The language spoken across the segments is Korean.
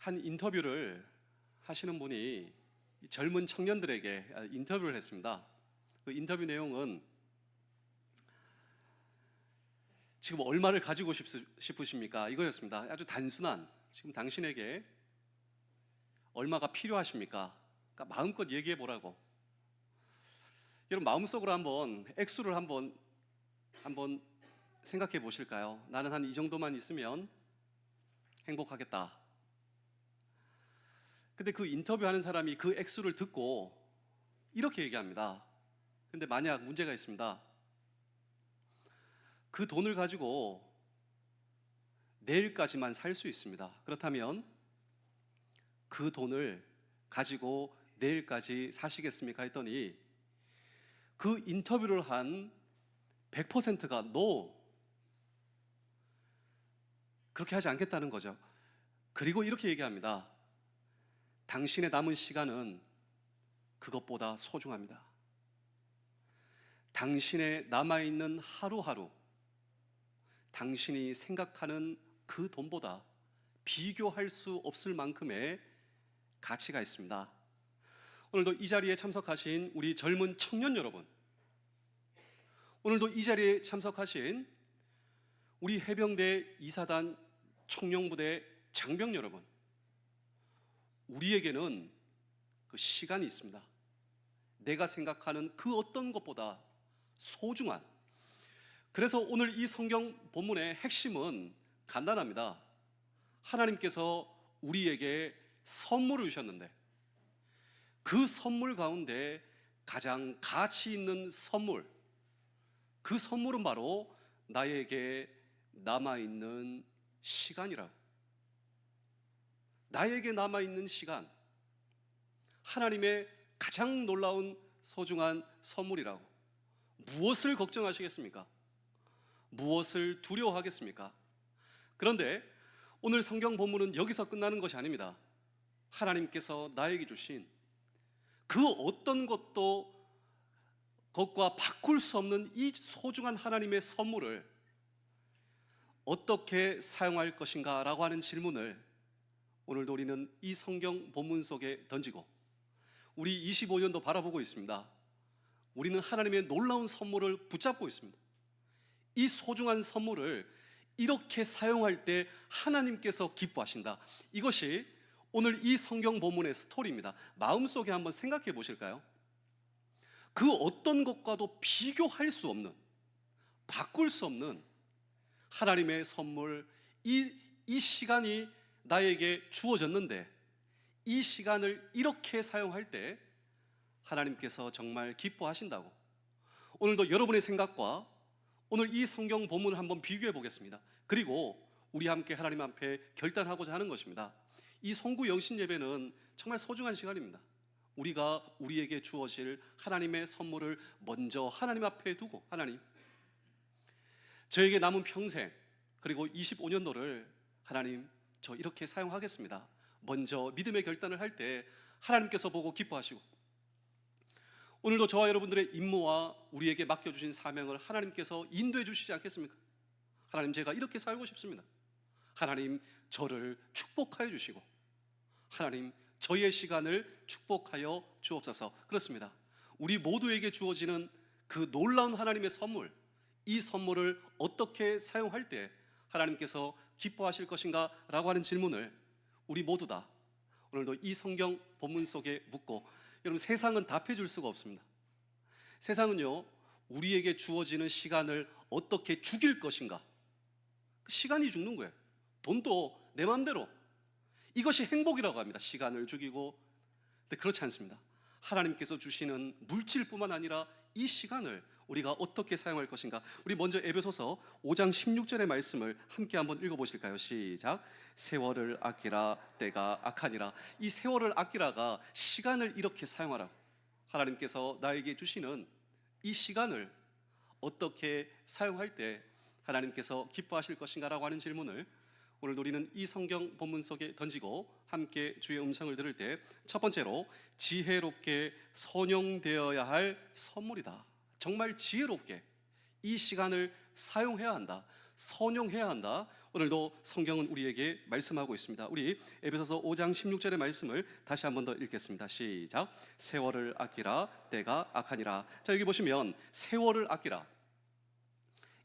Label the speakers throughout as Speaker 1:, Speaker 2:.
Speaker 1: 한 인터뷰를 하시는 분이 젊은 청년들에게 인터뷰를 했습니다. 그 인터뷰 내용은 지금 얼마를 가지고 싶으십니까? 이거였습니다. 아주 단순한, 지금 당신에게 얼마가 필요하십니까? 그러니까 마음껏 얘기해 보라고. 여러분 마음속으로 한번 액수를 한번 생각해 보실까요? 나는 한 이 정도만 있으면 행복하겠다. 근데 그 인터뷰하는 사람이 그 액수를 듣고 이렇게 얘기합니다. 근데 만약 문제가 있습니다. 그 돈을 가지고 내일까지만 살 수 있습니다. 그렇다면 그 돈을 가지고 내일까지 사시겠습니까? 했더니 그 인터뷰를 한 100%가 NO, 그렇게 하지 않겠다는 거죠. 그리고 이렇게 얘기합니다. 당신의 남은 시간은 그것보다 소중합니다. 당신의 남아있는 하루하루, 당신이 생각하는 그 돈보다 비교할 수 없을 만큼의 가치가 있습니다. 오늘도 이 자리에 참석하신 우리 젊은 청년 여러분, 오늘도 이 자리에 참석하신 우리 해병대 이사단 청룡부대 장병 여러분, 우리에게는 그 시간이 있습니다. 내가 생각하는 그 어떤 것보다 소중한. 그래서 오늘 이 성경 본문의 핵심은 간단합니다. 하나님께서 우리에게 선물을 주셨는데 그 선물 가운데 가장 가치 있는 선물, 그 선물은 바로 나에게 남아있는 시간이라고. 나에게 남아있는 시간, 하나님의 가장 놀라운 소중한 선물이라고. 무엇을 걱정하시겠습니까? 무엇을 두려워하겠습니까? 그런데 오늘 성경 본문은 여기서 끝나는 것이 아닙니다. 하나님께서 나에게 주신 그 어떤 것과 바꿀 수 없는 이 소중한 하나님의 선물을 어떻게 사용할 것인가 라고 하는 질문을 오늘도 우리는 이 성경 본문 속에 던지고 우리 25년도 바라보고 있습니다. 우리는 하나님의 놀라운 선물을 붙잡고 있습니다. 이 소중한 선물을 이렇게 사용할 때 하나님께서 기뻐하신다. 이것이 오늘 이 성경 본문의 스토리입니다. 마음속에 한번 생각해 보실까요? 그 어떤 것과도 비교할 수 없는, 바꿀 수 없는 하나님의 선물, 이 시간이 나에게 주어졌는데 이 시간을 이렇게 사용할 때 하나님께서 정말 기뻐하신다고. 오늘도 여러분의 생각과 오늘 이 성경 본문을 한번 비교해 보겠습니다. 그리고 우리 함께 하나님 앞에 결단하고자 하는 것입니다. 이 송구 영신 예배는 정말 소중한 시간입니다. 우리가 우리에게 주어질 하나님의 선물을 먼저 하나님 앞에 두고, 하나님, 저에게 남은 평생 그리고 25년도를 하나님 저 이렇게 사용하겠습니다. 먼저 믿음의 결단을 할 때 하나님께서 보고 기뻐하시고, 오늘도 저와 여러분들의 임무와 우리에게 맡겨주신 사명을 하나님께서 인도해 주시지 않겠습니까? 하나님, 제가 이렇게 살고 싶습니다. 하나님, 저를 축복하여 주시고 하나님, 저의 시간을 축복하여 주옵소서. 그렇습니다. 우리 모두에게 주어지는 그 놀라운 하나님의 선물, 이 선물을 어떻게 사용할 때 하나님께서 기뻐하실 것인가 라고 하는 질문을 우리 모두 다 오늘도 이 성경 본문 속에 묻고, 여러분, 세상은 답해 줄 수가 없습니다. 세상은요, 우리에게 주어지는 시간을 어떻게 죽일 것인가, 그 시간이 죽는 거예요. 돈도 내 마음대로, 이것이 행복이라고 합니다. 시간을 죽이고. 근데 그렇지 않습니다. 하나님께서 주시는 물질뿐만 아니라 이 시간을 우리가 어떻게 사용할 것인가. 우리 먼저 에베소서 5장 16절의 말씀을 함께 한번 읽어보실까요? 시작. 세월을 아끼라, 때가 악하니라. 이 세월을 아끼라가 시간을 이렇게 사용하라. 하나님께서 나에게 주시는 이 시간을 어떻게 사용할 때 하나님께서 기뻐하실 것인가 라고 하는 질문을 오늘 우리는 이 성경 본문 속에 던지고 함께 주의 음성을 들을 때, 첫 번째로 지혜롭게 선용되어야 할 선물이다. 정말 지혜롭게 이 시간을 사용해야 한다. 선용해야 한다. 오늘도 성경은 우리에게 말씀하고 있습니다. 우리 에베소서 5장 16절의 말씀을 다시 한 번 더 읽겠습니다. 시작. 세월을 아끼라 때가 악하니라. 자, 여기 보시면 세월을 아끼라,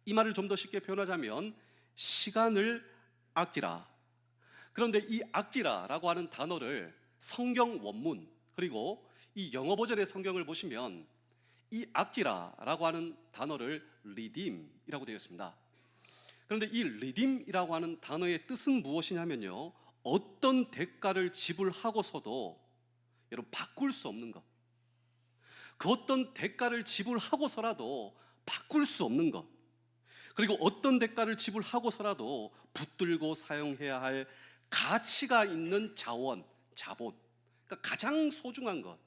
Speaker 1: 이 말을 좀 더 쉽게 표현하자면 시간을 아끼라. 그런데 이 아끼라라고 하는 단어를 성경 원문, 그리고 이 영어 버전의 성경을 보시면 이 아끼라라고 하는 단어를 redeem이라고 되어 있습니다. 그런데 이 redeem이라고 하는 단어의 뜻은 무엇이냐면요, 어떤 대가를 지불하고서도 여러분 바꿀 수 없는 것, 그 어떤 대가를 지불하고서라도 바꿀 수 없는 것, 그리고 어떤 대가를 지불하고서라도 붙들고 사용해야 할 가치가 있는 자원, 자본, 그러니까 가장 소중한 것,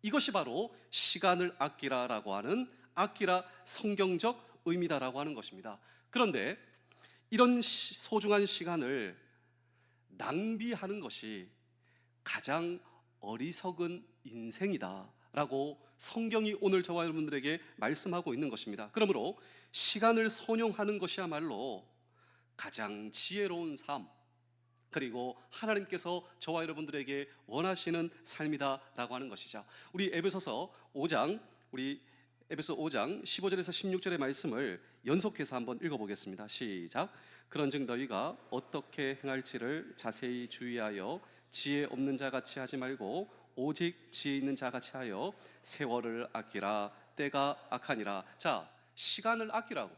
Speaker 1: 이것이 바로 시간을 아끼라라고 하는 아끼라 성경적 의미다라고 하는 것입니다. 그런데 이런 소중한 시간을 낭비하는 것이 가장 어리석은 인생이다라고 성경이 오늘 저와 여러분들에게 말씀하고 있는 것입니다. 그러므로 시간을 선용하는 것이야말로 가장 지혜로운 삶, 그리고 하나님께서 저와 여러분들에게 원하시는 삶이다라고 하는 것이죠. 우리 에베소서 5장 15절에서 16절의 말씀을 연속해서 한번 읽어보겠습니다. 시작. 그런즉 너희가 어떻게 행할지를 자세히 주의하여 지혜 없는 자같이 하지 말고 오직 지혜 있는 자같이 하여 세월을 아끼라 때가 악하니라. 자, 시간을 아끼라고.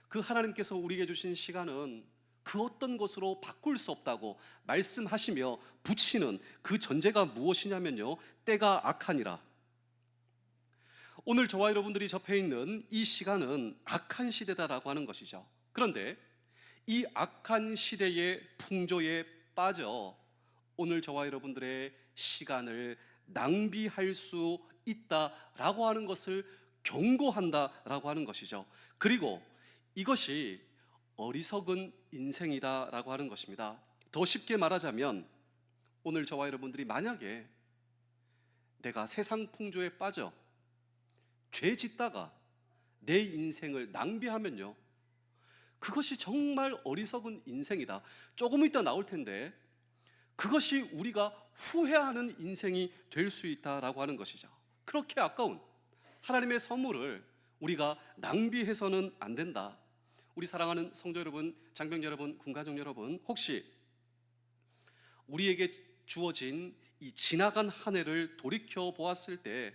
Speaker 1: 그 하나님께서 우리에게 주신 시간은 그 어떤 것으로 바꿀 수 없다고 말씀하시며 붙이는 그 전제가 무엇이냐면요, 때가 악하니라. 오늘 저와 여러분들이 접해 있는 이 시간은 악한 시대다라고 하는 것이죠. 그런데 이 악한 시대의 풍조에 빠져 오늘 저와 여러분들의 시간을 낭비할 수 있다라고 하는 것을 경고한다라고 하는 것이죠. 그리고 이것이 어리석은 인생이다라고 하는 것입니다. 더 쉽게 말하자면 오늘 저와 여러분들이 만약에 내가 세상 풍조에 빠져 죄 짓다가 내 인생을 낭비하면요, 그것이 정말 어리석은 인생이다. 조금 이따 나올 텐데 그것이 우리가 후회하는 인생이 될 수 있다라고 하는 것이죠. 그렇게 아까운 하나님의 선물을 우리가 낭비해서는 안 된다. 우리 사랑하는 성도 여러분, 장병 여러분, 군가족 여러분, 혹시 우리에게 주어진 이 지나간 한 해를 돌이켜 보았을 때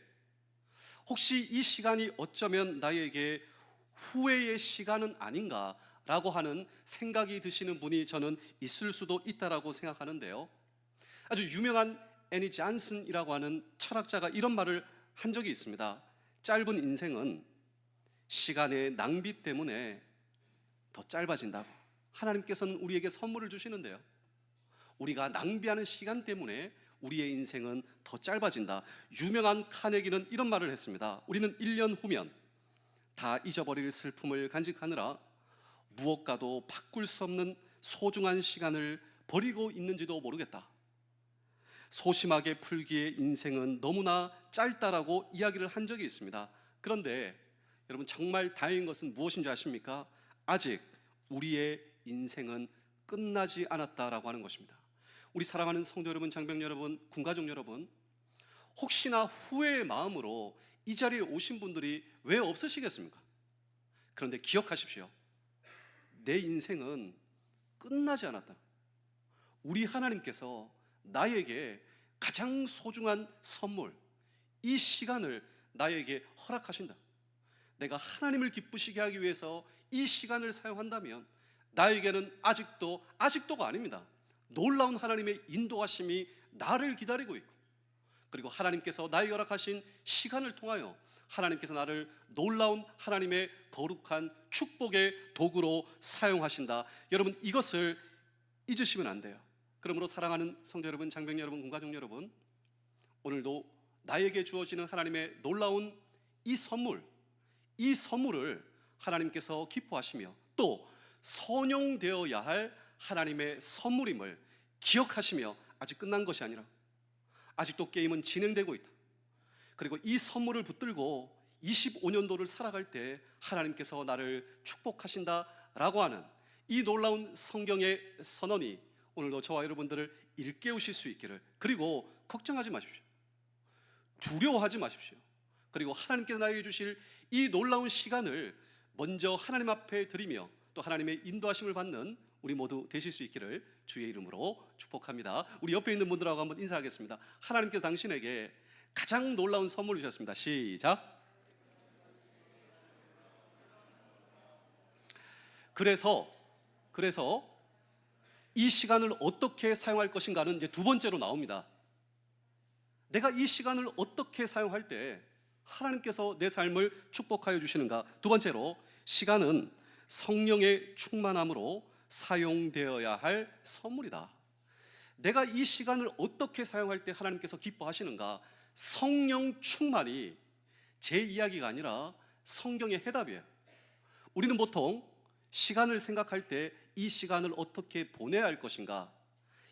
Speaker 1: 혹시 이 시간이 어쩌면 나에게 후회의 시간은 아닌가라고 하는 생각이 드시는 분이 저는 있을 수도 있다라고 생각하는데요, 아주 유명한 애니 잔슨이라고 하는 철학자가 이런 말을 한 적이 있습니다. 짧은 인생은 시간의 낭비 때문에 더 짧아진다고. 하나님께서는 우리에게 선물을 주시는데요, 우리가 낭비하는 시간 때문에 우리의 인생은 더 짧아진다. 유명한 카네기는 이런 말을 했습니다. 우리는 1년 후면 다 잊어버릴 슬픔을 간직하느라 무엇과도 바꿀 수 없는 소중한 시간을 버리고 있는지도 모르겠다. 소심하게 풀기에 인생은 너무나 짧다라고 이야기를 한 적이 있습니다. 그런데 여러분, 정말 다행인 것은 무엇인지 아십니까? 아직 우리의 인생은 끝나지 않았다라고 하는 것입니다. 우리 사랑하는 성도 여러분, 장병 여러분, 군가족 여러분, 혹시나 후회의 마음으로 이 자리에 오신 분들이 왜 없으시겠습니까? 그런데 기억하십시오. 내 인생은 끝나지 않았다. 우리 하나님께서 나에게 가장 소중한 선물, 이 시간을 나에게 허락하신다. 내가 하나님을 기쁘시게 하기 위해서 이 시간을 사용한다면 나에게는 아직도가 아닙니다. 놀라운 하나님의 인도하심이 나를 기다리고 있고, 그리고 하나님께서 나에게 허락하신 시간을 통하여 하나님께서 나를 놀라운 하나님의 거룩한 축복의 도구로 사용하신다. 여러분, 이것을 잊으시면 안 돼요. 그러므로 사랑하는 성도 여러분, 장병 여러분, 군가족 여러분, 오늘도 나에게 주어지는 하나님의 놀라운 이 선물을 하나님께서 기뻐하시며 또 선용되어야 할 하나님의 선물임을 기억하시며, 아직 끝난 것이 아니라 아직도 게임은 진행되고 있다. 그리고 이 선물을 붙들고 25년도를 살아갈 때 하나님께서 나를 축복하신다 라고 하는 이 놀라운 성경의 선언이 오늘도 저와 여러분들을 일깨우실 수 있기를, 그리고 걱정하지 마십시오. 두려워하지 마십시오. 그리고 하나님께서 나에게 주실 이 놀라운 시간을 먼저 하나님 앞에 드리며 또 하나님의 인도하심을 받는 우리 모두 되실 수 있기를 주의 이름으로 축복합니다. 우리 옆에 있는 분들하고 한번 인사하겠습니다. 하나님께서 당신에게 가장 놀라운 선물을 주셨습니다. 시작. 그래서 이 시간을 어떻게 사용할 것인가는 이제 두 번째로 나옵니다. 내가 이 시간을 어떻게 사용할 때 하나님께서 내 삶을 축복하여 주시는가. 두 번째로, 시간은 성령의 충만함으로 사용되어야 할 선물이다. 내가 이 시간을 어떻게 사용할 때 하나님께서 기뻐하시는가. 성령 충만이 제 이야기가 아니라 성경의 해답이에요. 우리는 보통 시간을 생각할 때 이 시간을 어떻게 보내야 할 것인가,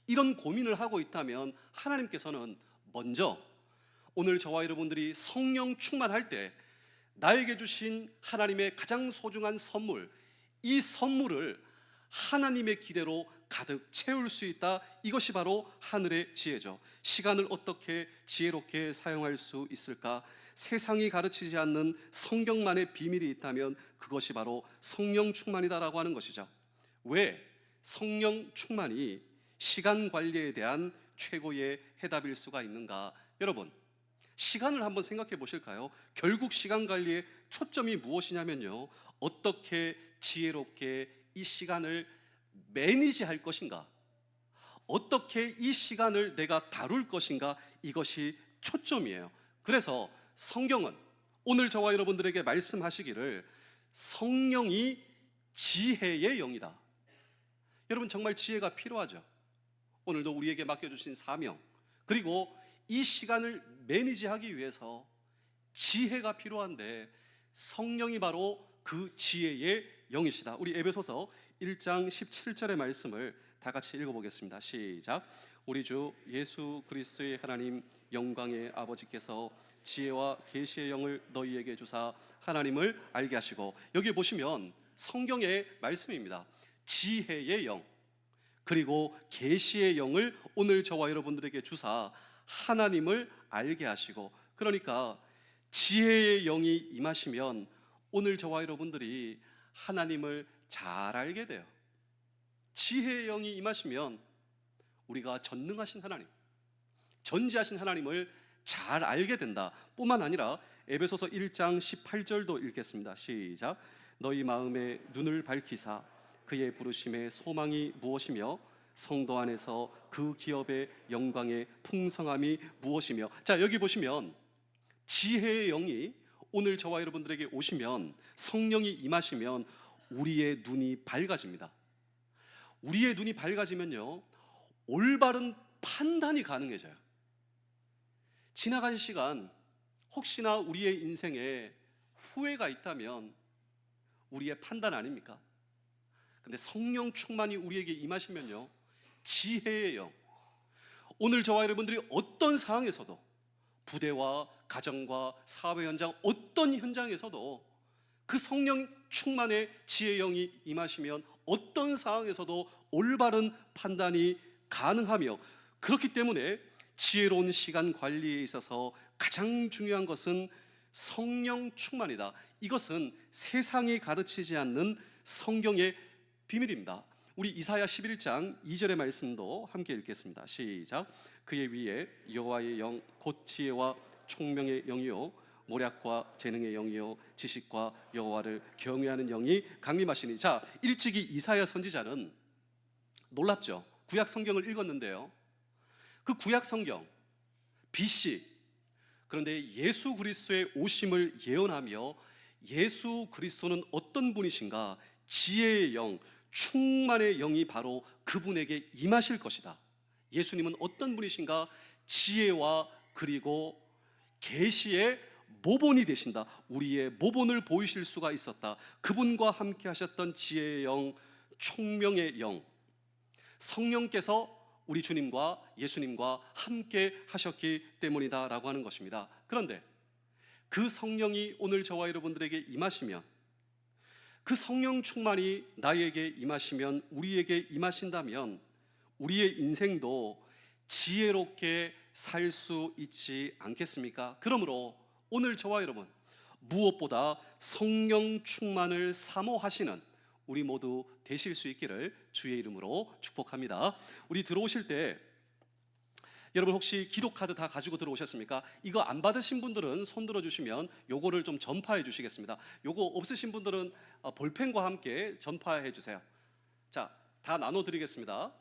Speaker 1: 이런 고민을 하고 있다면 하나님께서는 먼저 오늘 저와 여러분들이 성령 충만할 때 나에게 주신 하나님의 가장 소중한 선물, 이 선물을 하나님의 기대로 가득 채울 수 있다. 이것이 바로 하늘의 지혜죠. 시간을 어떻게 지혜롭게 사용할 수 있을까? 세상이 가르치지 않는 성경만의 비밀이 있다면 그것이 바로 성령 충만이다라고 하는 것이죠. 왜 성령 충만이 시간 관리에 대한 최고의 해답일 수가 있는가? 여러분, 시간을 한번 생각해 보실까요? 결국 시간 관리의 초점이 무엇이냐면요, 어떻게 지혜롭게 이 시간을 매니지할 것인가, 어떻게 이 시간을 내가 다룰 것인가, 이것이 초점이에요. 그래서 성경은 오늘 저와 여러분들에게 말씀하시기를 성령이 지혜의 영이다. 여러분, 정말 지혜가 필요하죠. 오늘도 우리에게 맡겨주신 사명, 그리고 이 시간을 매니지하기 위해서 지혜가 필요한데 성령이 바로 그 지혜의 영이시다. 우리 에베소서 1장 17절의 말씀을 다 같이 읽어보겠습니다. 시작. 우리 주 예수 그리스도의 하나님 영광의 아버지께서 지혜와 계시의 영을 너희에게 주사 하나님을 알게 하시고, 여기 보시면 성경의 말씀입니다. 지혜의 영 그리고 계시의 영을 오늘 저와 여러분들에게 주사 하나님을 알게 하시고, 그러니까 지혜의 영이 임하시면 오늘 저와 여러분들이 하나님을 잘 알게 돼요. 지혜의 영이 임하시면 우리가 전능하신 하나님, 전지하신 하나님을 잘 알게 된다. 뿐만 아니라 에베소서 1장 18절도 읽겠습니다. 시작. 너희 마음의 눈을 밝히사 그의 부르심의 소망이 무엇이며 성도 안에서 그 기업의 영광의 풍성함이 무엇이며. 자, 여기 보시면 지혜의 영이 오늘 저와 여러분들에게 오시면, 성령이 임하시면 우리의 눈이 밝아집니다. 우리의 눈이 밝아지면요, 올바른 판단이 가능해져요. 지나간 시간, 혹시나 우리의 인생에 후회가 있다면 우리의 판단 아닙니까? 근데 성령 충만이 우리에게 임하시면요, 지혜의 영, 오늘 저와 여러분들이 어떤 상황에서도, 부대와 가정과 사회 현장, 어떤 현장에서도 그 성령 충만의 지혜의 영이 임하시면 어떤 상황에서도 올바른 판단이 가능하며, 그렇기 때문에 지혜로운 시간 관리에 있어서 가장 중요한 것은 성령 충만이다. 이것은 세상이 가르치지 않는 성경의 비밀입니다. 우리 이사야 11장 2절의 말씀도 함께 읽겠습니다. 시작. 그의 위에 여호와의 영 곧 지혜와 총명의 영이요 모략과 재능의 영이요 지식과 여호와를 경외하는 영이 강림하시니. 자, 일찍이 이사야 선지자는 놀랍죠. 구약 성경을 읽었는데요, 그 구약 성경 BC, 그런데 예수 그리스도의 오심을 예언하며 예수 그리스도는 어떤 분이신가, 지혜의 영, 충만의 영이 바로 그분에게 임하실 것이다. 예수님은 어떤 분이신가, 지혜와 그리고 계시의 모본이 되신다. 우리의 모본을 보이실 수가 있었다. 그분과 함께 하셨던 지혜의 영, 총명의 영, 성령께서 우리 주님과 예수님과 함께 하셨기 때문이다 라고 하는 것입니다. 그런데 그 성령이 오늘 저와 여러분들에게 임하시면, 그 그 성령 충만이 나에게 임하시면, 우리에게 임하신다면 우리의 인생도 지혜롭게 살 수 있지 않겠습니까? 그러므로 오늘 저와 여러분, 무엇보다 성령 충만을 사모하시는 우리 모두 되실 수 있기를 주의 이름으로 축복합니다. 우리 들어오실 때 여러분 혹시 기도카드 다 가지고 들어오셨습니까? 이거 안 받으신 분들은 손 들어주시면 요거를 좀 전파해 주시겠습니다. 요거 없으신 분들은 볼펜과 함께 전파해 주세요. 자, 다 나눠드리겠습니다.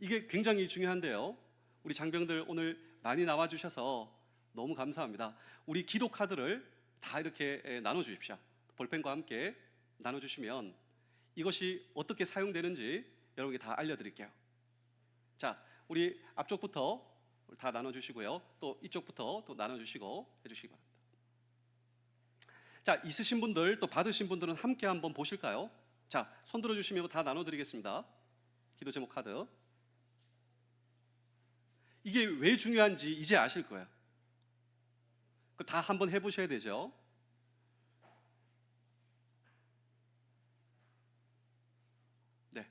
Speaker 1: 이게 굉장히 중요한데요, 우리 장병들 오늘 많이 나와주셔서 너무 감사합니다. 우리 기도카드를 다 이렇게 나눠주십시오. 볼펜과 함께 나눠주시면 이것이 어떻게 사용되는지 여러분께 다 알려드릴게요. 자, 우리 앞쪽부터 다 나눠주시고요, 또 이쪽부터 또 나눠주시고 해주시기 바랍니다. 자, 있으신 분들 또 받으신 분들은 함께 한번 보실까요? 자, 손 들어주시면 다 나눠드리겠습니다. 기도 제목 카드. 이게 왜 중요한지 이제 아실 거예요. 다 한번 해보셔야 되죠. 네.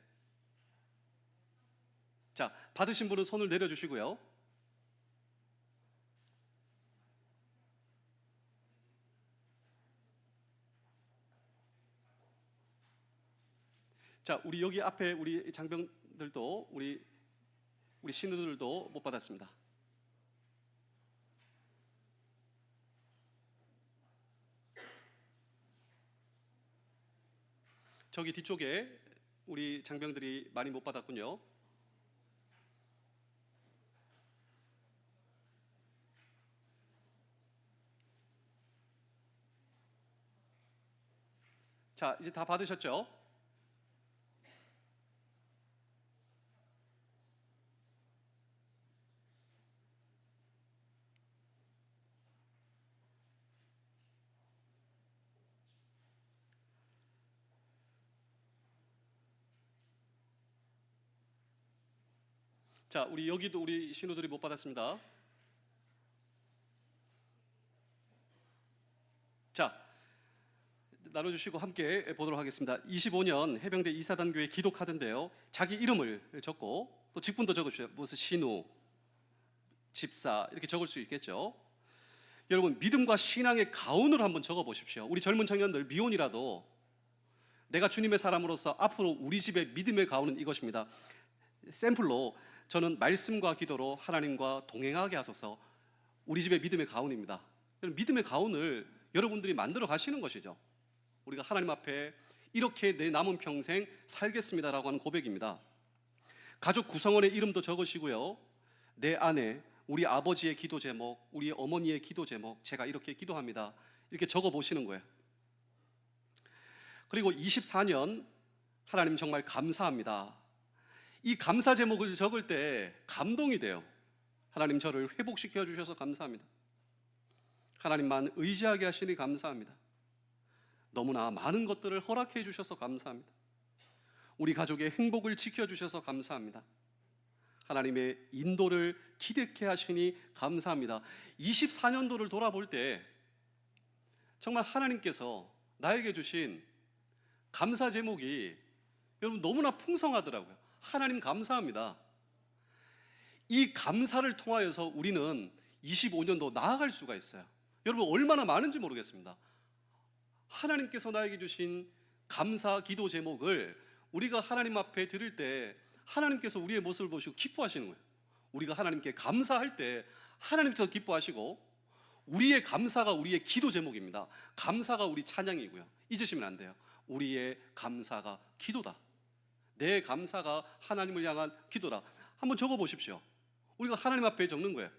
Speaker 1: 자, 받으신 분은 손을 내려주시고요. 자, 우리 여기 앞에 우리 장병들도 우리 신우들도 못 받았습니다. 저기 뒤쪽에 우리 장병들이 많이 못 받았군요. 자, 이제 다 받으셨죠? 자, 우리 여기도 우리 신우들이 못 받았습니다. 자, 나눠주시고 함께 보도록 하겠습니다. 25년 해병대 이사단교회 기도 카드인데요, 자기 이름을 적고 또 직분도 적으십시오. 무슨 신우, 집사 이렇게 적을 수 있겠죠. 여러분, 믿음과 신앙의 가운을 한번 적어 보십시오. 우리 젊은 청년들, 미혼이라도 내가 주님의 사람으로서 앞으로 우리 집의 믿음의 가운은 이것입니다. 샘플로 저는 말씀과 기도로 하나님과 동행하게 하소서. 우리 집의 믿음의 가운입니다. 믿음의 가운을 여러분들이 만들어 가시는 것이죠. 우리가 하나님 앞에 이렇게 내 남은 평생 살겠습니다라고 하는 고백입니다. 가족 구성원의 이름도 적으시고요, 내 아내, 우리 아버지의 기도 제목, 우리 어머니의 기도 제목, 제가 이렇게 기도합니다, 이렇게 적어 보시는 거예요. 그리고 24년 하나님 정말 감사합니다. 이 감사 제목을 적을 때 감동이 돼요. 하나님 저를 회복시켜 주셔서 감사합니다. 하나님만 의지하게 하시니 감사합니다. 너무나 많은 것들을 허락해 주셔서 감사합니다. 우리 가족의 행복을 지켜주셔서 감사합니다. 하나님의 인도를 기대케 하시니 감사합니다. 24년도를 돌아볼 때 정말 하나님께서 나에게 주신 감사 제목이 여러분 너무나 풍성하더라고요. 하나님 감사합니다. 이 감사를 통하여서 우리는 25년도 나아갈 수가 있어요. 여러분 얼마나 많은지 모르겠습니다. 하나님께서 나에게 주신 감사 기도 제목을 우리가 하나님 앞에 드릴 때 하나님께서 우리의 모습을 보시고 기뻐하시는 거예요. 우리가 하나님께 감사할 때 하나님께서 기뻐하시고, 우리의 감사가 우리의 기도 제목입니다. 감사가 우리 찬양이고요. 잊으시면 안 돼요. 우리의 감사가 기도다. 내 감사가 하나님을 향한 기도다. 한번 적어 보십시오. 우리가 하나님 앞에 적는 거예요.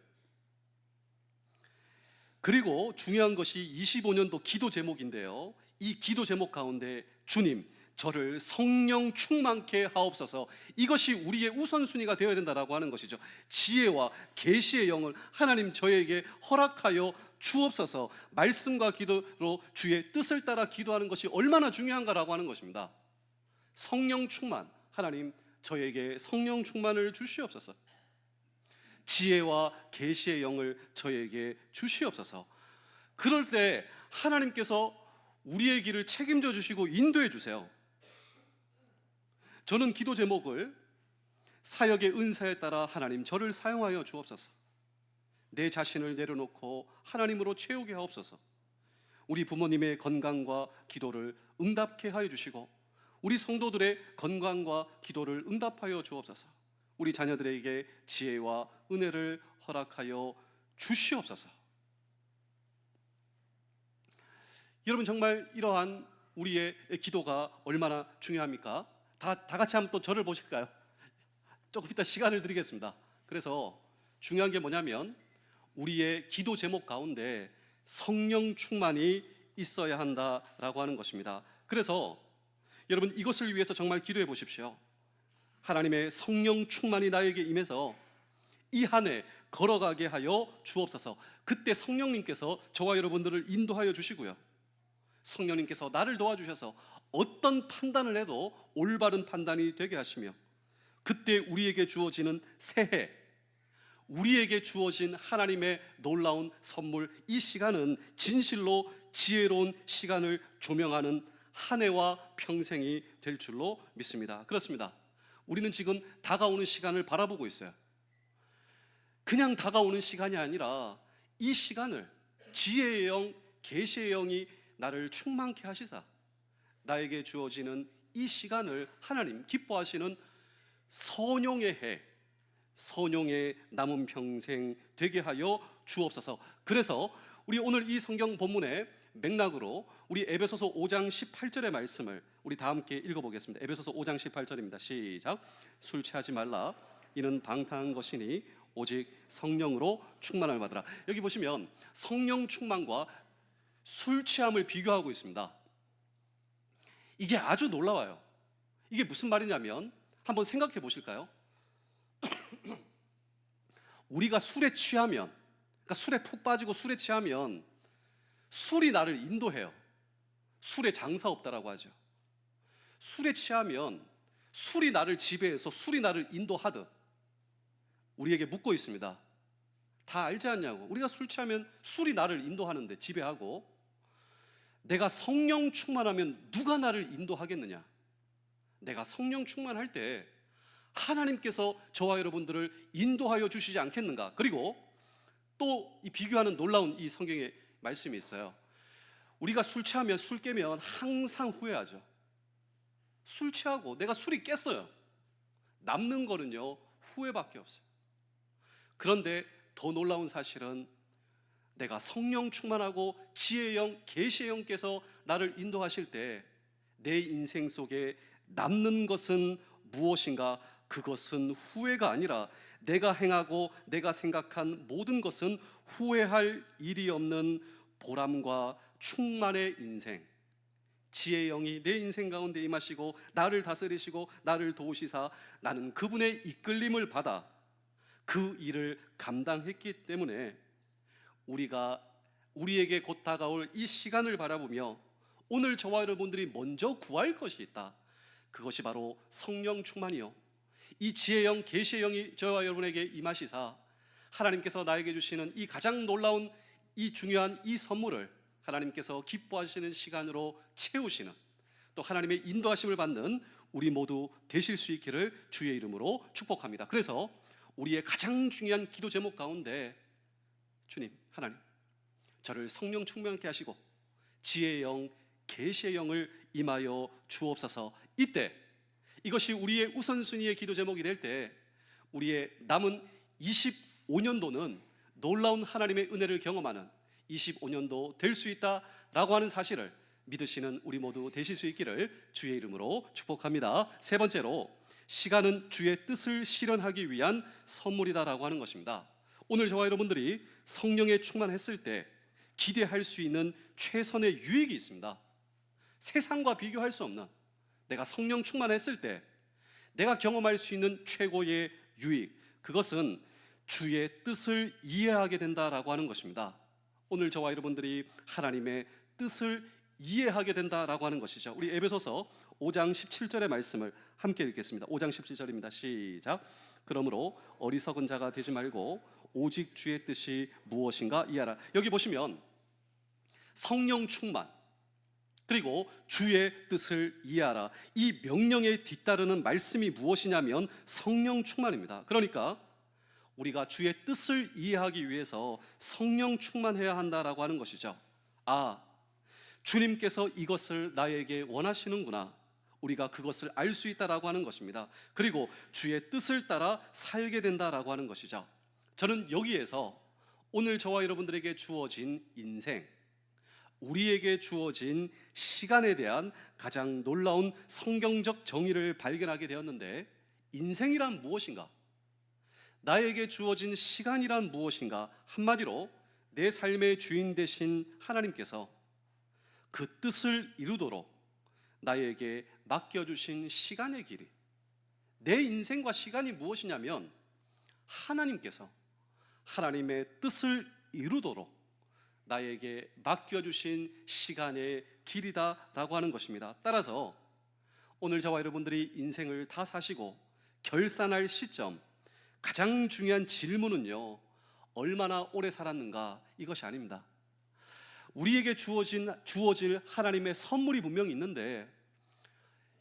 Speaker 1: 그리고 중요한 것이 25년도 기도 제목인데요, 이 기도 제목 가운데 주님 저를 성령 충만케 하옵소서, 이것이 우리의 우선순위가 되어야 된다라고 하는 것이죠. 지혜와 계시의 영을 하나님 저에게 허락하여 주옵소서. 말씀과 기도로 주의 뜻을 따라 기도하는 것이 얼마나 중요한가라고 하는 것입니다. 성령 충만, 하나님 저에게 성령 충만을 주시옵소서. 지혜와 계시의 영을 저에게 주시옵소서. 그럴 때 하나님께서 우리의 길을 책임져 주시고 인도해 주세요. 저는 기도 제목을 사역의 은사에 따라 하나님 저를 사용하여 주옵소서. 내 자신을 내려놓고 하나님으로 채우게 하옵소서. 우리 부모님의 건강과 기도를 응답케 하여 주시고 우리 성도들의 건강과 기도를 응답하여 주옵소서. 우리 자녀들에게 지혜와 은혜를 허락하여 주시옵소서. 여러분, 정말 이러한 우리의 기도가 얼마나 중요합니까? 다 같이 한번 또 저를 보실까요? 조금 이따 시간을 드리겠습니다. 그래서 중요한 게 뭐냐면 우리의 기도 제목 가운데 성령 충만이 있어야 한다라고 하는 것입니다. 그래서 여러분, 이것을 위해서 정말 기도해 보십시오. 하나님의 성령 충만이 나에게 임해서 이 한 해 걸어가게 하여 주옵소서. 그때 성령님께서 저와 여러분들을 인도하여 주시고요, 성령님께서 나를 도와주셔서 어떤 판단을 해도 올바른 판단이 되게 하시며, 그때 우리에게 주어지는 새해, 우리에게 주어진 하나님의 놀라운 선물, 이 시간은 진실로 지혜로운 시간을 조명하는 한 해와 평생이 될 줄로 믿습니다. 그렇습니다. 우리는 지금 다가오는 시간을 바라보고 있어요. 그냥 다가오는 시간이 아니라 이 시간을 지혜의 영, 계시의 영이 나를 충만케 하시사 나에게 주어지는 이 시간을 하나님 기뻐하시는 선용의 해, 선용의 남은 평생 되게 하여 주옵소서. 그래서 우리 오늘 이 성경 본문의 맥락으로 우리 에베소서 5장 18절의 말씀을 우리 다 함께 읽어보겠습니다. 에베소서 5장 18절입니다. 시작. 술 취하지 말라. 이는 방탕한 것이니 오직 성령으로 충만함을 받으라. 여기 보시면 성령 충만과 술 취함을 비교하고 있습니다. 이게 아주 놀라워요. 이게 무슨 말이냐면 한번 생각해 보실까요? 우리가 술에 취하면, 그러니까 술에 푹 빠지고 술에 취하면 술이 나를 인도해요. 술에 장사 없다라고 하죠. 술에 취하면 술이 나를 지배해서 술이 나를 인도하듯 우리에게 묻고 있습니다. 다 알지 않냐고. 우리가 술 취하면 술이 나를 인도하는데, 지배하고, 내가 성령 충만하면 누가 나를 인도하겠느냐? 내가 성령 충만할 때 하나님께서 저와 여러분들을 인도하여 주시지 않겠는가? 그리고 또 이 비교하는 놀라운 이 성경의 말씀이 있어요. 우리가 술 취하면, 술 깨면 항상 후회하죠. 술 취하고 내가 술이 깼어요. 남는 거는요, 후회밖에 없어요. 그런데 더 놀라운 사실은 내가 성령 충만하고 지혜의 영, 계시의 영께서 나를 인도하실 때 내 인생 속에 남는 것은 무엇인가? 그것은 후회가 아니라 내가 행하고 내가 생각한 모든 것은 후회할 일이 없는 보람과 충만의 인생, 지혜의 영이 내 인생 가운데 임하시고 나를 다스리시고 나를 도우시사 나는 그분의 이끌림을 받아 그 일을 감당했기 때문에 우리에게 곧 다가올 이 시간을 바라보며 오늘 저와 여러분들이 먼저 구할 것이 있다. 그것이 바로 성령 충만이요, 이 지혜의 영, 계시의 영이 저와 여러분에게 임하시사 하나님께서 나에게 주시는 이 가장 놀라운 이 중요한 이 선물을 하나님께서 기뻐하시는 시간으로 채우시는, 또 하나님의 인도하심을 받는 우리 모두 되실 수 있기를 주의 이름으로 축복합니다. 그래서 우리의 가장 중요한 기도 제목 가운데 주님, 하나님, 저를 성령 충만케 하시고 지혜의 영, 계시의 영을 임하여 주옵소서. 이때 이것이 우리의 우선순위의 기도 제목이 될 때 우리의 남은 25년도는 놀라운 하나님의 은혜를 경험하는 25년도 될 수 있다라고 하는 사실을 믿으시는 우리 모두 되실 수 있기를 주의 이름으로 축복합니다. 세 번째로, 시간은 주의 뜻을 실현하기 위한 선물이다라고 하는 것입니다. 오늘 저와 여러분들이 성령에 충만했을 때 기대할 수 있는 최선의 유익이 있습니다. 세상과 비교할 수 없는, 내가 성령 충만했을 때 내가 경험할 수 있는 최고의 유익, 그것은 주의 뜻을 이해하게 된다라고 하는 것입니다. 오늘 저와 여러분들이 하나님의 뜻을 이해하게 된다라고 하는 것이죠. 우리 에베소서 5장 17절의 말씀을 함께 읽겠습니다. 5장 17절입니다. 시작. 그러므로 어리석은 자가 되지 말고 오직 주의 뜻이 무엇인가 이해하라. 여기 보시면 성령 충만, 그리고 주의 뜻을 이해하라. 이 명령에 뒤따르는 말씀이 무엇이냐면 성령 충만입니다. 그러니까 우리가 주의 뜻을 이해하기 위해서 성령 충만해야 한다라고 하는 것이죠. 아, 주님께서 이것을 나에게 원하시는구나. 우리가 그것을 알 수 있다라고 하는 것입니다. 그리고 주의 뜻을 따라 살게 된다라고 하는 것이죠. 저는 여기에서 오늘 저와 여러분들에게 주어진 인생, 우리에게 주어진 시간에 대한 가장 놀라운 성경적 정의를 발견하게 되었는데, 인생이란 무엇인가? 나에게 주어진 시간이란 무엇인가? 한마디로 내 삶의 주인 되신 하나님께서 그 뜻을 이루도록 나에게 맡겨주신 시간의 길이, 내 인생과 시간이 무엇이냐면 하나님께서 하나님의 뜻을 이루도록 나에게 맡겨주신 시간의 길이다라고 하는 것입니다. 따라서 오늘 저와 여러분들이 인생을 다 사시고 결산할 시점, 가장 중요한 질문은요, 얼마나 오래 살았는가, 이것이 아닙니다. 우리에게 주어질 하나님의 선물이 분명히 있는데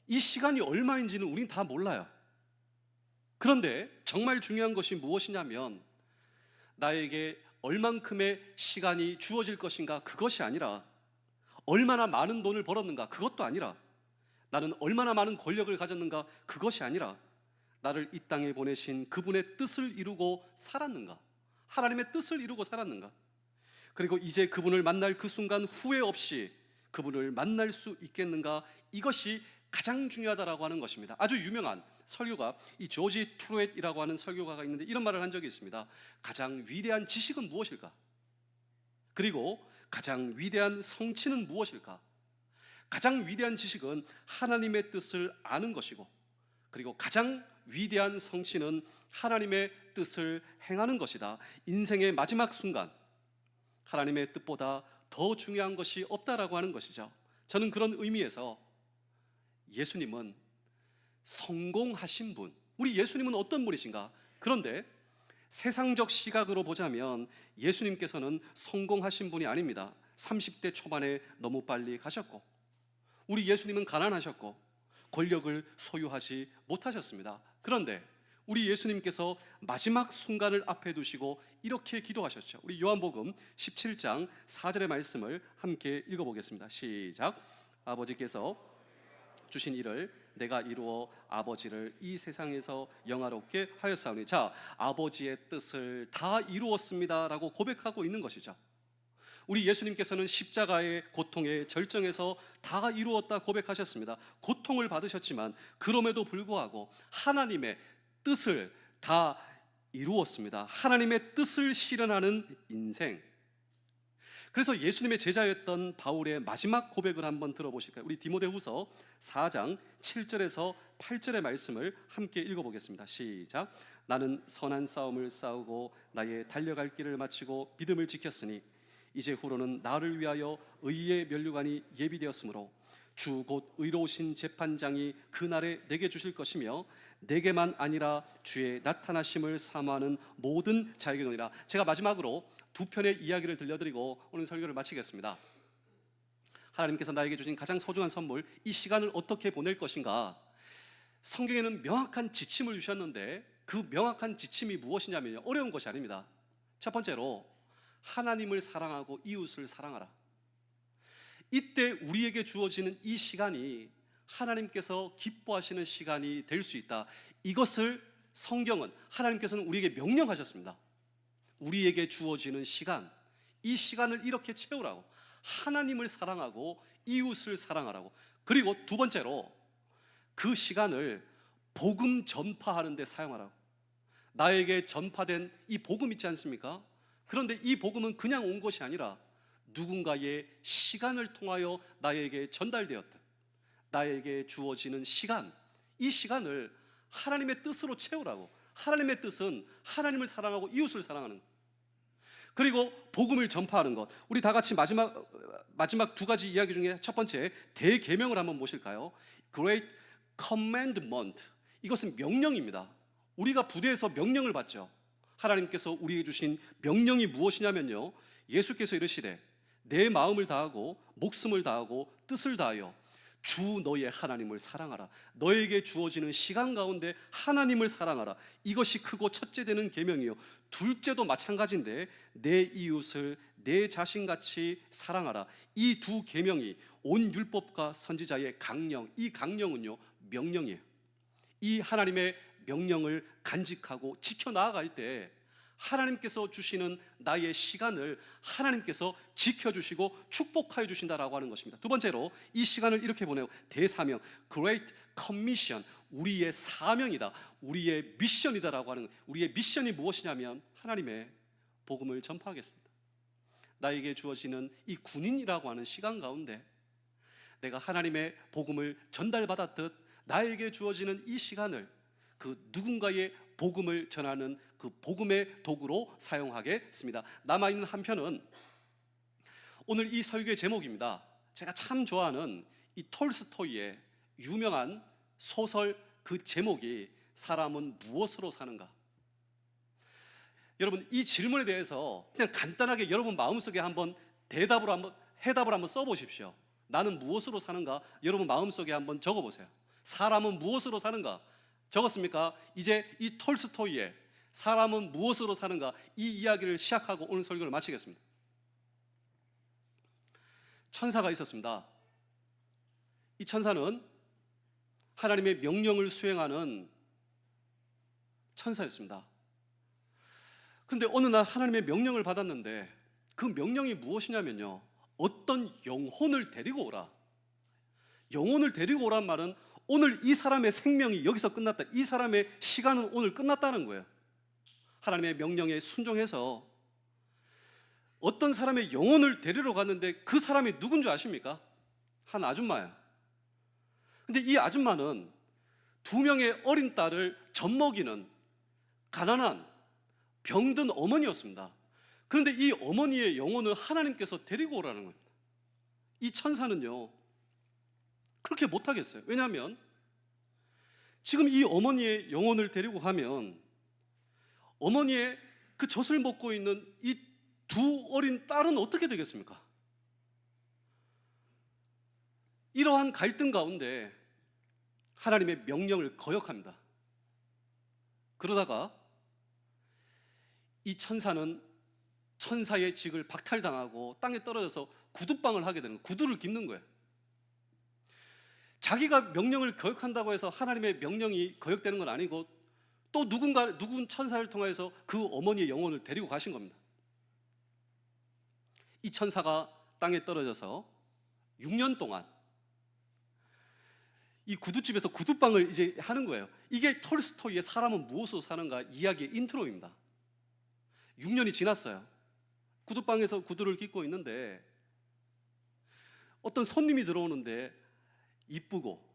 Speaker 1: 이 시간이 얼마인지는 우린 다 몰라요. 그런데 정말 중요한 것이 무엇이냐면 나에게 얼만큼의 시간이 주어질 것인가, 그것이 아니라 얼마나 많은 돈을 벌었는가, 그것도 아니라 나는 얼마나 많은 권력을 가졌는가, 그것이 아니라 나를 이 땅에 보내신 그분의 뜻을 이루고 살았는가, 하나님의 뜻을 이루고 살았는가, 그리고 이제 그분을 만날 그 순간 후회 없이 그분을 만날 수 있겠는가, 이것이 가장 중요하다라고 하는 것입니다. 아주 유명한 설교가, 이 조지 트루엣이라고 하는 설교가가 있는데 이런 말을 한 적이 있습니다. 가장 위대한 지식은 무엇일까? 그리고 가장 위대한 성취는 무엇일까? 가장 위대한 지식은 하나님의 뜻을 아는 것이고, 그리고 가장 위대한 성취는 하나님의 뜻을 행하는 것이다. 인생의 마지막 순간 하나님의 뜻보다 더 중요한 것이 없다라고 하는 것이죠. 저는 그런 의미에서 예수님은 성공하신 분, 우리 예수님은 어떤 분이신가? 그런데 세상적 시각으로 보자면 예수님께서는 성공하신 분이 아닙니다. 30대 초반에 너무 빨리 가셨고, 우리 예수님은 가난하셨고 권력을 소유하지 못하셨습니다. 그런데 우리 예수님께서 마지막 순간을 앞에 두시고 이렇게 기도하셨죠. 우리 요한복음 17장 4절의 말씀을 함께 읽어보겠습니다. 시작. 아버지께서 주신 일을 내가 이루어 아버지를 이 세상에서 영화롭게 하였사오니, 자, 아버지의 뜻을 다 이루었습니다 라고 고백하고 있는 것이죠. 우리 예수님께서는 십자가의 고통의 절정에서 다 이루었다 고백하셨습니다. 고통을 받으셨지만 그럼에도 불구하고 하나님의 뜻을 다 이루었습니다. 하나님의 뜻을 실현하는 인생. 그래서 예수님의 제자였던 바울의 마지막 고백을 한번 들어보실까요? 우리 디모데후서 4장 7절에서 8절의 말씀을 함께 읽어보겠습니다. 시작. 나는 선한 싸움을 싸우고 나의 달려갈 길을 마치고 믿음을 지켰으니 이제 후로는 나를 위하여 의의 면류관이 예비되었으므로 주 곧 의로우신 재판장이 그날에 내게 주실 것이며 내게만 아니라 주의 나타나심을 사모하는 모든 자에게노니라. 제가 마지막으로 두 편의 이야기를 들려드리고 오늘 설교를 마치겠습니다. 하나님께서 나에게 주신 가장 소중한 선물, 이 시간을 어떻게 보낼 것인가. 성경에는 명확한 지침을 주셨는데 그 명확한 지침이 무엇이냐면요, 어려운 것이 아닙니다. 첫 번째로 하나님을 사랑하고 이웃을 사랑하라. 이때 우리에게 주어지는 이 시간이 하나님께서 기뻐하시는 시간이 될 수 있다. 이것을 성경은, 하나님께서는 우리에게 명령하셨습니다. 우리에게 주어지는 시간, 이 시간을 이렇게 채우라고, 하나님을 사랑하고 이웃을 사랑하라고. 그리고 두 번째로 그 시간을 복음 전파하는 데 사용하라고. 나에게 전파된 이 복음 있지 않습니까? 그런데 이 복음은 그냥 온 것이 아니라 누군가의 시간을 통하여 나에게 전달되었다. 나에게 주어지는 시간, 이 시간을 하나님의 뜻으로 채우라고. 하나님의 뜻은 하나님을 사랑하고 이웃을 사랑하는 것, 그리고 복음을 전파하는 것. 우리 다 같이 마지막 두 가지 이야기 중에 첫 번째, 대계명을 한번 보실까요? Great Commandment. 이것은 명령입니다. 우리가 부대에서 명령을 받죠. 하나님께서 우리에게 주신 명령이 무엇이냐면요, 예수께서 이르시되 내 마음을 다하고 목숨을 다하고 뜻을 다하여 주 너의 하나님을 사랑하라. 너에게 주어지는 시간 가운데 하나님을 사랑하라. 이것이 크고 첫째 되는 계명이요, 둘째도 마찬가지인데 내 이웃을 내 자신같이 사랑하라. 이 두 계명이 온 율법과 선지자의 강령, 이 강령은요 명령이에요. 이 하나님의 명령을 간직하고 지켜나아갈 때 하나님께서 주시는 나의 시간을 하나님께서 지켜주시고 축복하여 주신다라고 하는 것입니다. 두 번째로 이 시간을 이렇게 보내요. 대사명, Great Commission, 우리의 사명이다, 우리의 미션이다라고 하는, 우리의 미션이 무엇이냐면 하나님의 복음을 전파하겠습니다. 나에게 주어지는 이 군인이라고 하는 시간 가운데 내가 하나님의 복음을 전달받았듯 나에게 주어지는 이 시간을 그 누군가의 복음을 전하는 그 복음의 도구로 사용하겠습니다. 남아있는 한 편은 오늘 이 설교의 제목입니다. 제가 참 좋아하는 이 톨스토이의 유명한 소설, 그 제목이 사람은 무엇으로 사는가. 여러분, 이 질문에 대해서 그냥 간단하게 여러분 마음속에 한번 해답을 한번 써보십시오. 나는 무엇으로 사는가? 여러분 마음속에 한번 적어보세요. 사람은 무엇으로 사는가? 적었습니까? 이제 이 톨스토이의 사람은 무엇으로 사는가, 이 이야기를 시작하고 오늘 설교를 마치겠습니다. 천사가 있었습니다. 이 천사는 하나님의 명령을 수행하는 천사였습니다. 그런데 어느 날 하나님의 명령을 받았는데 그 명령이 무엇이냐면요, 어떤 영혼을 데리고 오라. 영혼을 데리고 오란 말은 오늘 이 사람의 생명이 여기서 끝났다, 이 사람의 시간은 오늘 끝났다는 거예요. 하나님의 명령에 순종해서 어떤 사람의 영혼을 데리러 갔는데 그 사람이 누군 줄 아십니까? 한 아줌마예요. 근데 이 아줌마는 2명의 어린 딸을 젖먹이는 가난한 병든 어머니였습니다. 그런데 이 어머니의 영혼을 하나님께서 데리고 오라는 겁니다. 이 천사는요 그렇게 못하겠어요. 왜냐하면 지금 이 어머니의 영혼을 데리고 가면 어머니의 그 젖을 먹고 있는 이 2 어린 딸은 어떻게 되겠습니까? 이러한 갈등 가운데 하나님의 명령을 거역합니다. 그러다가 이 천사는 천사의 직을 박탈당하고 땅에 떨어져서 구두방을 하게 되는 거예요. 구두를 깁는 거예요. 자기가 명령을 거역한다고 해서 하나님의 명령이 거역되는 건 아니고 또 누군 천사를 통해서 그 어머니의 영혼을 데리고 가신 겁니다. 이 천사가 땅에 떨어져서 6년 동안 이 구두집에서 구두방을 이제 하는 거예요. 이게 톨스토이의 사람은 무엇으로 사는가 이야기의 인트로입니다. 6년이 지났어요. 구두방에서 구두를 깃고 있는데 어떤 손님이 들어오는데 이쁘고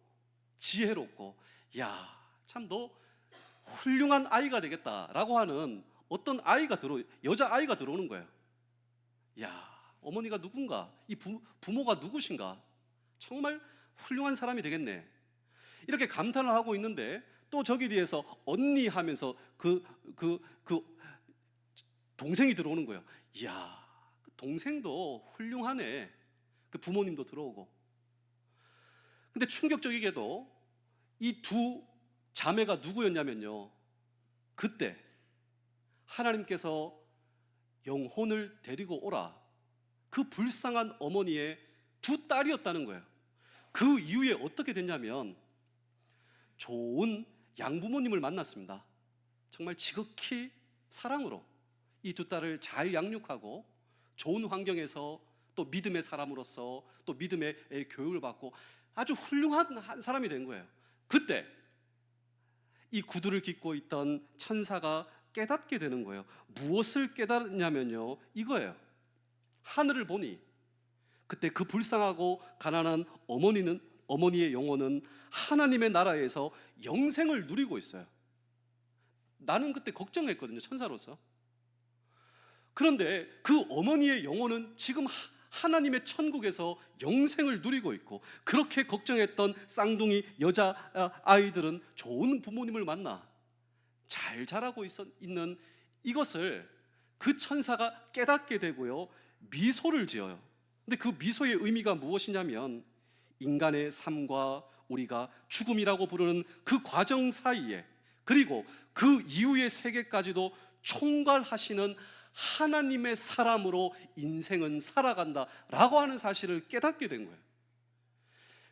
Speaker 1: 지혜롭고 야, 참 너 훌륭한 아이가 되겠다라고 하는 어떤 여자아이가 들어오는 거예요. 야, 어머니가 누군가, 이 부모가 누구신가, 정말 훌륭한 사람이 되겠네, 이렇게 감탄을 하고 있는데 또 저기 뒤에서 언니 하면서 그 동생이 들어오는 거예요. 이야, 동생도 훌륭하네. 그 부모님도 들어오고. 근데 충격적이게도 이 2 자매가 누구였냐면요, 그때 하나님께서 영혼을 데리고 오라, 그 불쌍한 어머니의 2 딸이었다는 거예요. 그 이후에 어떻게 됐냐면 좋은 양부모님을 만났습니다. 정말 지극히 사랑으로 이 2 딸을 잘 양육하고 좋은 환경에서 또 믿음의 사람으로서 또 믿음의 교육을 받고 아주 훌륭한 사람이 된 거예요. 그때 이 구두를 깃고 있던 천사가 깨닫게 되는 거예요. 무엇을 깨닫냐면요, 이거예요. 하늘을 보니 그때 그 불쌍하고 가난한 어머니의 영혼은 하나님의 나라에서 영생을 누리고 있어요. 나는 그때 걱정했거든요, 천사로서. 그런데 그 어머니의 영혼은 지금 하나님의 천국에서 영생을 누리고 있고, 그렇게 걱정했던 쌍둥이 여자아이들은 좋은 부모님을 만나 잘 자라고 있는 이것을 그 천사가 깨닫게 되고요, 미소를 지어요. 근데 그 미소의 의미가 무엇이냐면 인간의 삶과 우리가 죽음이라고 부르는 그 과정 사이에, 그리고 그 이후의 세계까지도 총괄하시는 하나님의 사람으로 인생은 살아간다라고 하는 사실을 깨닫게 된 거예요.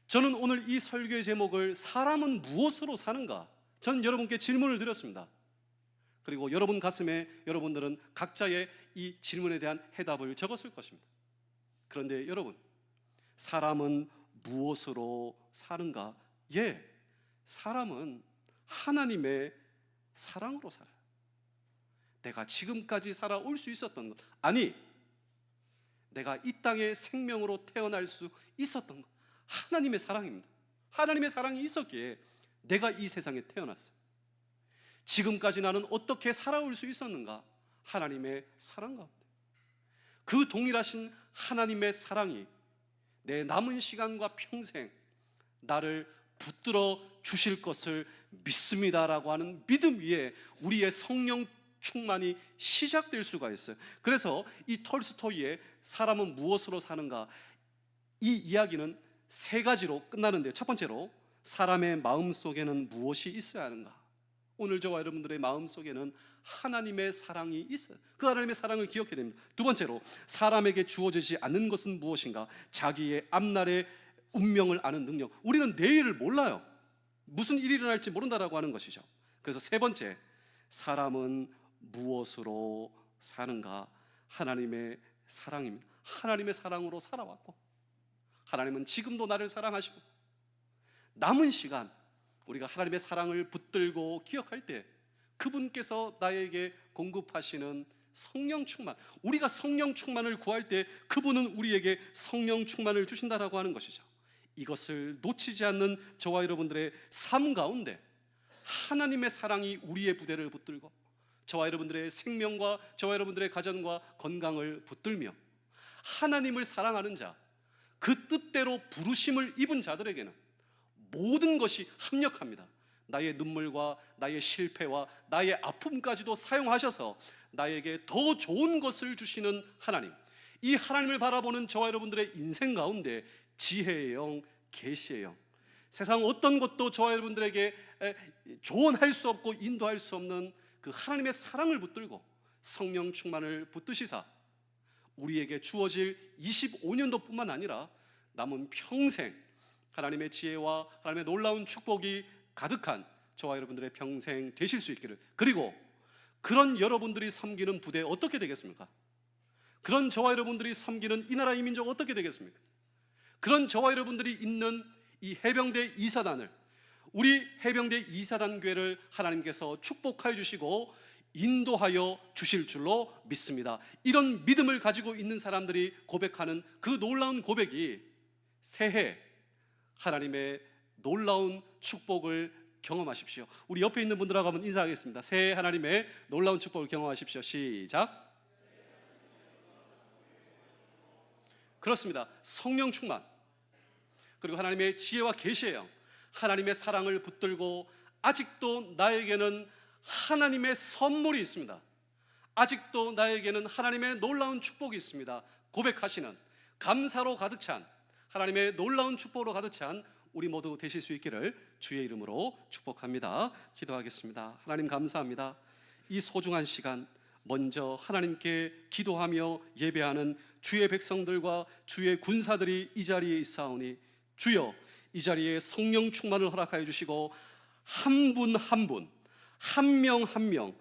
Speaker 1: 저는 오늘 이 설교의 제목을 사람은 무엇으로 사는가? 저는 여러분께 질문을 드렸습니다. 그리고 여러분 가슴에 여러분들은 각자의 이 질문에 대한 해답을 적었을 것입니다. 그런데 여러분, 사람은 무엇으로 사는가? 예, 사람은 하나님의 사랑으로 살아요. 내가 지금까지 살아올 수 있었던 것, 아니, 내가 이 땅에 생명으로 태어날 수 있었던 것, 하나님의 사랑입니다. 하나님의 사랑이 있었기에 내가 이 세상에 태어났어요. 지금까지 나는 어떻게 살아올 수 있었는가? 하나님의 사랑 가운데. 그 동일하신 하나님의 사랑이 내 남은 시간과 평생 나를 붙들어 주실 것을 믿습니다라고 하는 믿음 위에 우리의 성령 충만이 시작될 수가 있어요. 그래서 이 톨스토이의 사람은 무엇으로 사는가, 이 이야기는 세 가지로 끝나는데요. 첫 번째로, 사람의 마음속에는 무엇이 있어야 하는가? 오늘 저와 여러분들의 마음속에는 하나님의 사랑이 있어요. 그 하나님의 사랑을 기억해야 됩니다. 두 번째로, 사람에게 주어지지 않는 것은 무엇인가? 자기의 앞날의 운명을 아는 능력. 우리는 내일을 몰라요. 무슨 일이 일어날지 모른다라고 하는 것이죠. 그래서 세 번째, 사람은 무엇으로 사는가? 하나님의 사랑입니다. 하나님의 사랑으로 살아왔고, 하나님은 지금도 나를 사랑하시고, 남은 시간 우리가 하나님의 사랑을 붙들고 기억할 때 그분께서 나에게 공급하시는 성령 충만, 우리가 성령 충만을 구할 때 그분은 우리에게 성령 충만을 주신다라고 하는 것이죠. 이것을 놓치지 않는 저와 여러분들의 삶 가운데 하나님의 사랑이 우리의 부대를 붙들고 저와 여러분들의 생명과 저와 여러분들의 가정과 건강을 붙들며 하나님을 사랑하는 자, 그 뜻대로 부르심을 입은 자들에게는 모든 것이 합력합니다. 나의 눈물과 나의 실패와 나의 아픔까지도 사용하셔서 나에게 더 좋은 것을 주시는 하나님, 이 하나님을 바라보는 저와 여러분들의 인생 가운데 지혜의 영, 계시의 영, 세상 어떤 것도 저와 여러분들에게 조언할 수 없고 인도할 수 없는 그 하나님의 사랑을 붙들고 성령 충만을 붙드시사 우리에게 주어질 25년도뿐만 아니라 남은 평생 하나님의 지혜와 하나님의 놀라운 축복이 가득한 저와 여러분들의 평생 되실 수 있기를. 그리고 그런 여러분들이 섬기는 부대 어떻게 되겠습니까? 그런 저와 여러분들이 섬기는 이 나라 이 민족 어떻게 되겠습니까? 그런 저와 여러분들이 있는 이 해병대 이사단을, 우리 해병대 이사단 교회를 하나님께서 축복하여 주시고 인도하여 주실 줄로 믿습니다. 이런 믿음을 가지고 있는 사람들이 고백하는 그 놀라운 고백이 새해 하나님의 놀라운 축복을 경험하십시오. 우리 옆에 있는 분들하고 한번 인사하겠습니다. 새해 하나님의 놀라운 축복을 경험하십시오. 시작. 그렇습니다. 성령 충만, 그리고 하나님의 지혜와 계시의 영, 하나님의 사랑을 붙들고 아직도 나에게는 하나님의 선물이 있습니다. 아직도 나에게는 하나님의 놀라운 축복이 있습니다. 고백하시는, 감사로 가득 찬, 하나님의 놀라운 축복으로 가득 찬 우리 모두 되실 수 있기를 주의 이름으로 축복합니다. 기도하겠습니다. 하나님 감사합니다. 이 소중한 시간 먼저 하나님께 기도하며 예배하는 주의 백성들과 주의 군사들이 이 자리에 있사오니 주여, 이 자리에 성령 충만을 허락하여 주시고 한 분 한 분, 한 명 한 명,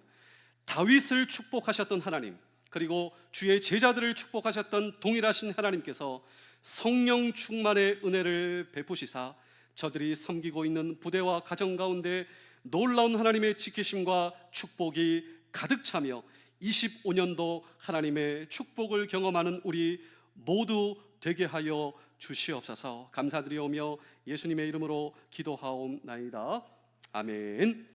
Speaker 1: 다윗을 축복하셨던 하나님, 그리고 주의 제자들을 축복하셨던 동일하신 하나님께서 성령 충만의 은혜를 베푸시사 저들이 섬기고 있는 부대와 가정 가운데 놀라운 하나님의 지키심과 축복이 가득 차며 25년도 하나님의 축복을 경험하는 우리 모두 되게 하여 주시옵소서. 감사드리오며 예수님의 이름으로 기도하옵나이다. 아멘.